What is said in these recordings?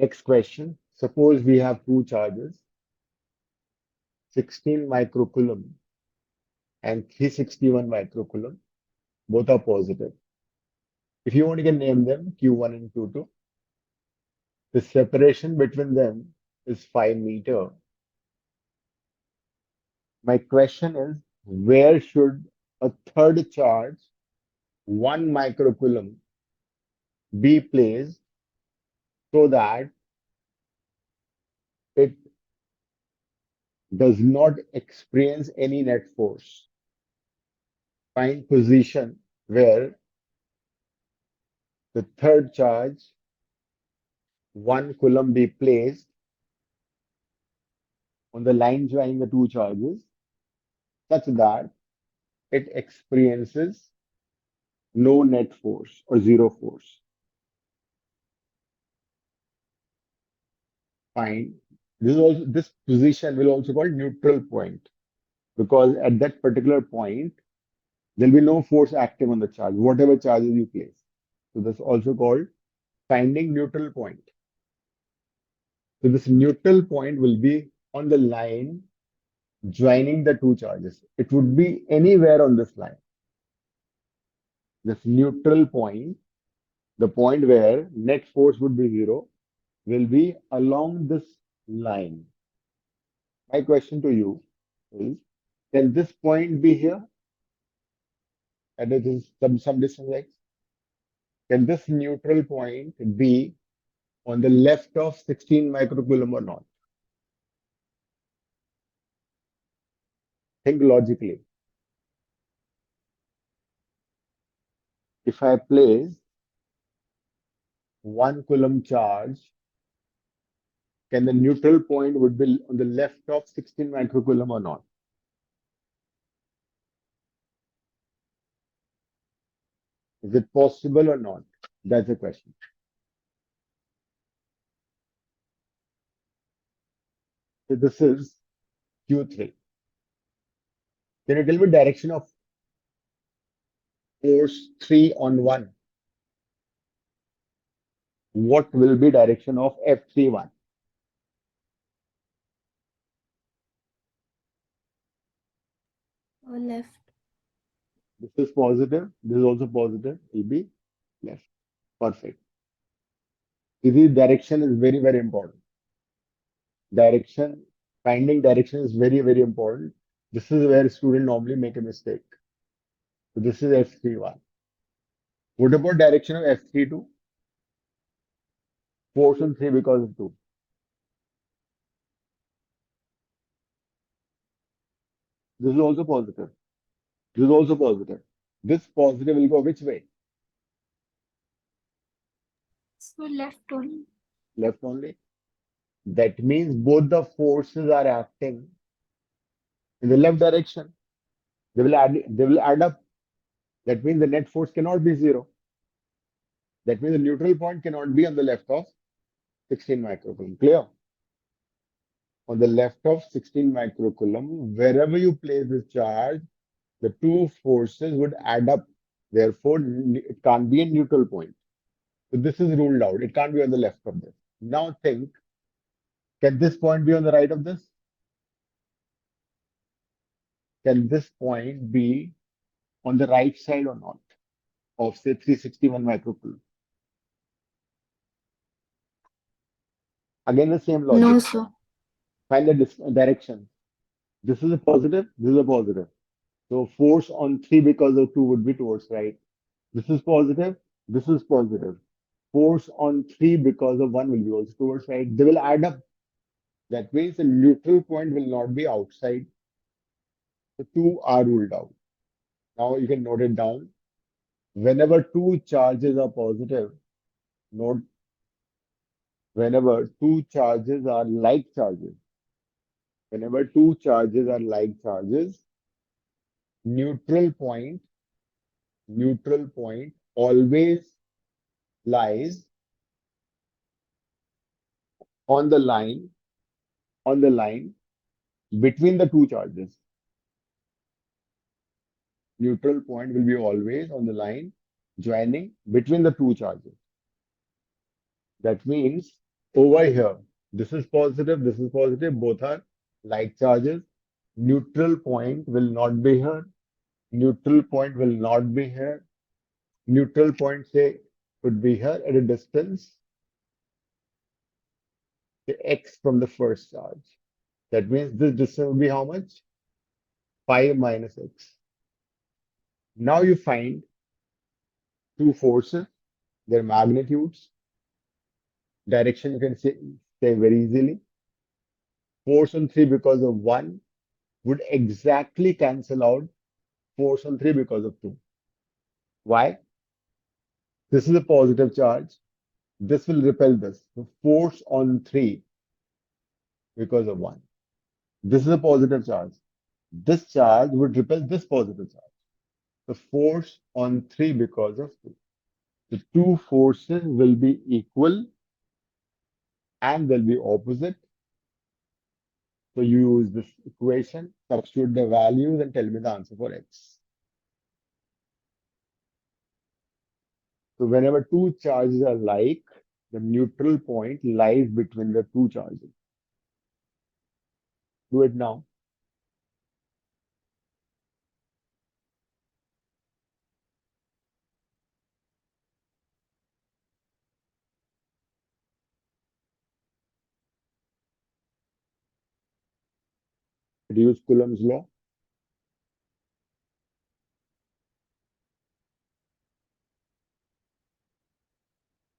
Next question. Suppose we have two charges, 16 microcoulomb and 361 microcoulomb. Both are positive. If you want, you can name them Q1 and Q2. The separation between them is 5 meter. My question is, where should a third charge, 1 microcoulomb, be placed so that it does not experience any net force? Find position where the third charge, 1 coulomb, be placed on the line joining the two charges such that it experiences no net force or zero force. Fine. This position will also called neutral point because at that particular point there will be no force active on the charge, whatever charges you place. So that's also called finding neutral point. So this neutral point will be on the line joining the two charges. It would be anywhere on this line. This neutral point, the point where net force would be zero, will be along this line. My question to you is, can this point be here? And it is some distance x. Can this neutral point be on the left of 16 microcoulomb or not? Think logically. If I place 1 coulomb charge, can the neutral point would be on the left of 16 microcoulomb or not? Is it possible or not? That's the question. So this is Q3. Can you tell me direction of force 3 on 1? What will be direction of F31? Left. This is positive. This is also positive. Will be left. Perfect. This direction is very, very important. Direction, finding direction is very, very important. This is where students normally make a mistake. So this is F31. What about direction of F32? Force on 3 because of 2. This is also positive. This is also positive. This positive will go which way? So left only. Left only. That means both the forces are acting in the left direction. They will add up. That means the net force cannot be zero. That means the neutral point cannot be on the left of 16 microcoulomb. Clear? On the left of 16 microcoulomb, wherever you place this charge, the two forces would add up. Therefore, it can't be a neutral point. So this is ruled out. It can't be on the left of this. Now think, can this point be on the right of this? Can this point be on the right side or not of say 361 microcoulomb? Again, the same logic. No, sir. Find the direction. This is a positive. This is a positive. So force on 3 because of 2 would be towards right. This is positive. This is positive. Force on 3 because of 1 will be also towards right. They will add up. That means the neutral point will not be outside. The 2 are ruled out. Now you can note it down. Whenever two charges are positive, note whenever two charges are like charges, whenever two charges are like charges, neutral point, neutral point always lies on the line, on the line between the two charges. Neutral point will be always on the line joining between the two charges. That means Over here, this is positive, both are like charges. Neutral point will not be here. Neutral point will not be here. Neutral point, say, could be here at a distance, say, x from the first charge. That means this distance will be how much? 5 minus x. Now you find two forces, their magnitudes, direction you can say very easily. Force on 3 because of 1 would exactly cancel out force on 3 because of 2. Why? This is a positive charge. This will repel this. So force on 3 because of 1. This is a positive charge. This charge would repel this positive charge. The force on 3 because of 2. The two forces will be equal and they'll be opposite. So you use this equation, substitute the values and tell me the answer for x. So whenever two charges are like, the neutral point lies between the two charges. Do it now. Use Coulomb's law.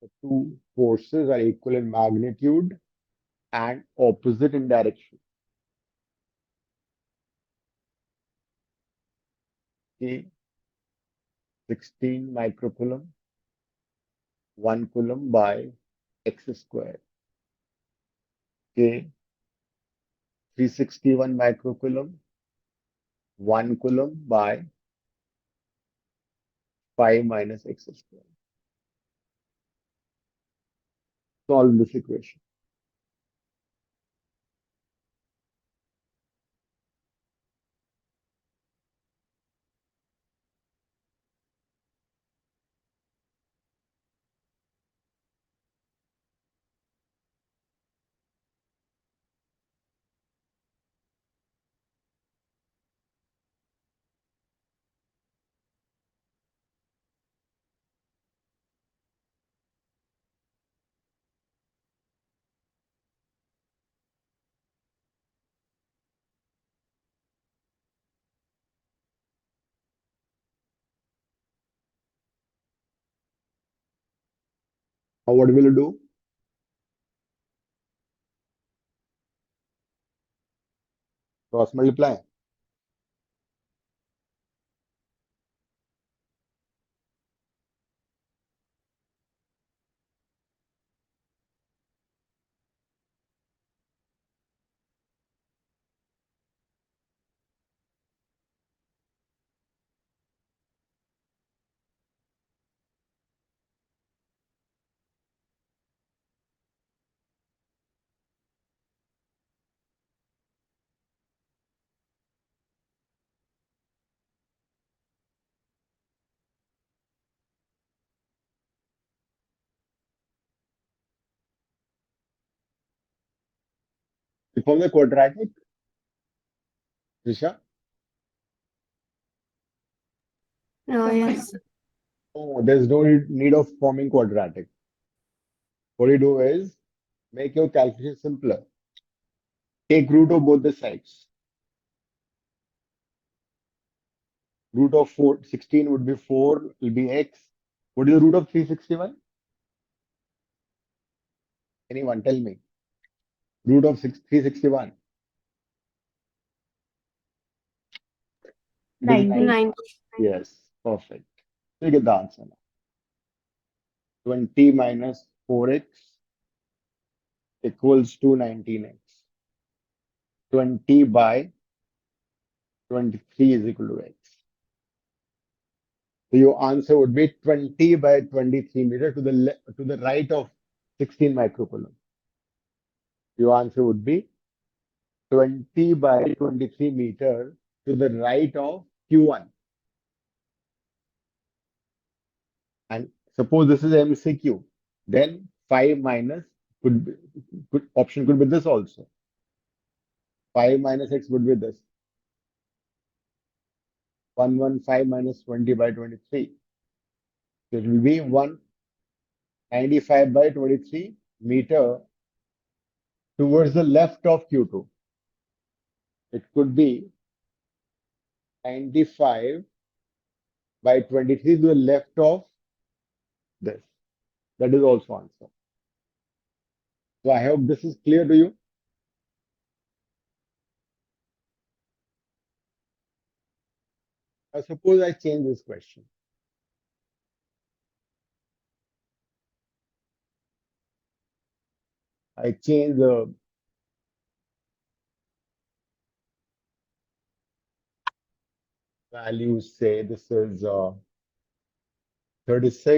The two forces are equal in magnitude and opposite in direction. Okay, 16 microcoulomb, 1 coulomb by x square. Okay, 361 microcoulomb, 1 coulomb by 5 minus x square. Solve this equation. Now what will you do? Cross multiply. You form the quadratic, Risha? Yes. Oh, there's no need of forming quadratic. What you do is make your calculation simpler. Take root of both the sides. Root of 16 would be 4, will be x. What is the root of 361? Anyone tell me. Root of 361. It is 9. 90. Yes, perfect. So you get the answer now. 20 minus 4x equals to 19x. 20 by 23 is equal to x. So your answer would be 20 by 23 meter to the right of 16 microcoulomb. Your answer would be 20 by 23 meter to the right of Q1. And suppose this is MCQ, then 5 minus Could be, option could be this also. 5 minus x would be this. 115 minus 20 by 23. So it will be 195 by 23 meter towards the left of Q2. It could be 95 by 23 to the left of this. That is also answer. So I hope this is clear to you. Now suppose I change this question. I change the value, say this is 36